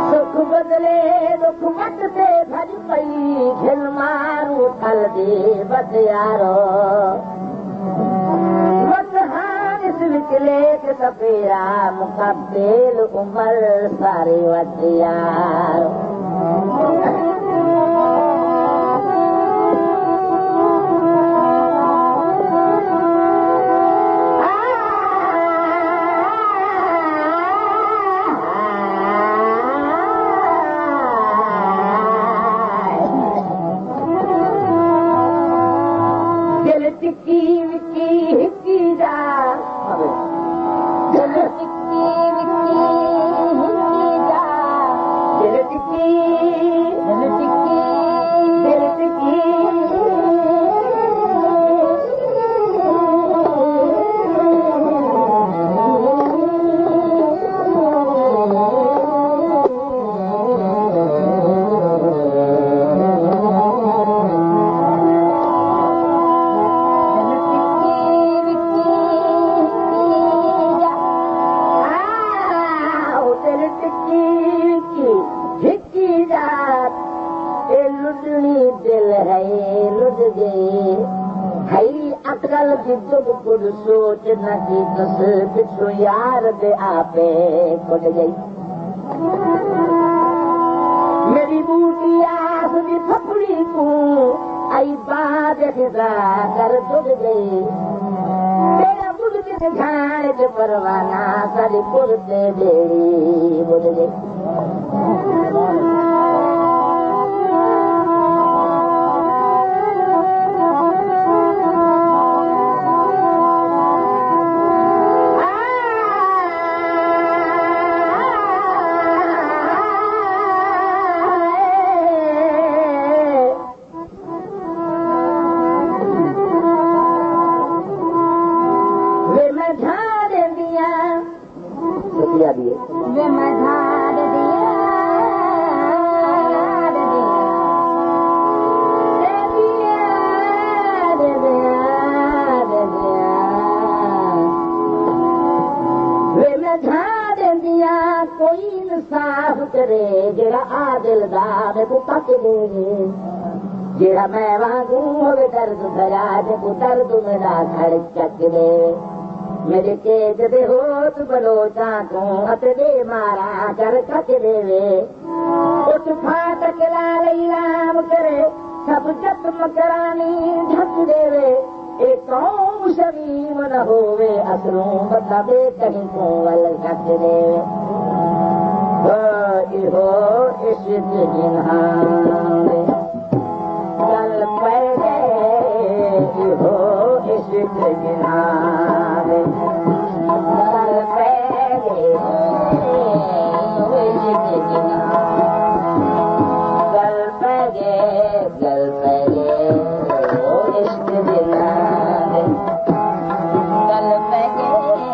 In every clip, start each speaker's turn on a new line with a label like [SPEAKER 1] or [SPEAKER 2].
[SPEAKER 1] सुख बदले दुख मट ते भज पई घिल मारू फल दे बस यारो बस हानिस विचले के सपेरा मुकब्बेल उमर सारे वच यारो सोच न की तुस पिछो यार दे आपे कुट गई मेरी बूटिया सुधी थपड़ी को आई बात खिजा कर टुट गई तेरा बुध के झाड़ के परवाना सारी पुरते बेड़ी बुझ गई जेड़ा मैं वांगू होवे दर्द भरा जेको दर्द मेरा घर चक दे मेरे केज दे होत बलोचा को हथ दे मारा कर चक देवे उठ फाटक लाल राम करे सब जत मकरानी ढक देवे ए कौम शरीम न होवे असरों बतावे कहीं को वल ढक देवे हो इश्क जिन्हां गल पे गए हो इश्क जिन्हां गल पे गए हो इश्क जिन्हां गल पे गए हो इश्क जिन्हां गल पे गए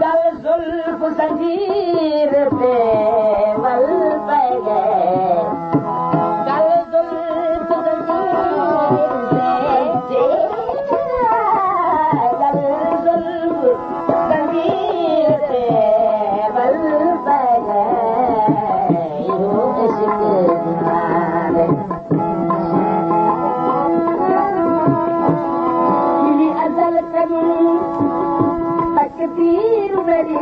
[SPEAKER 1] गल जुल्फ संजीर पे वल पे गए तकदीर मेरी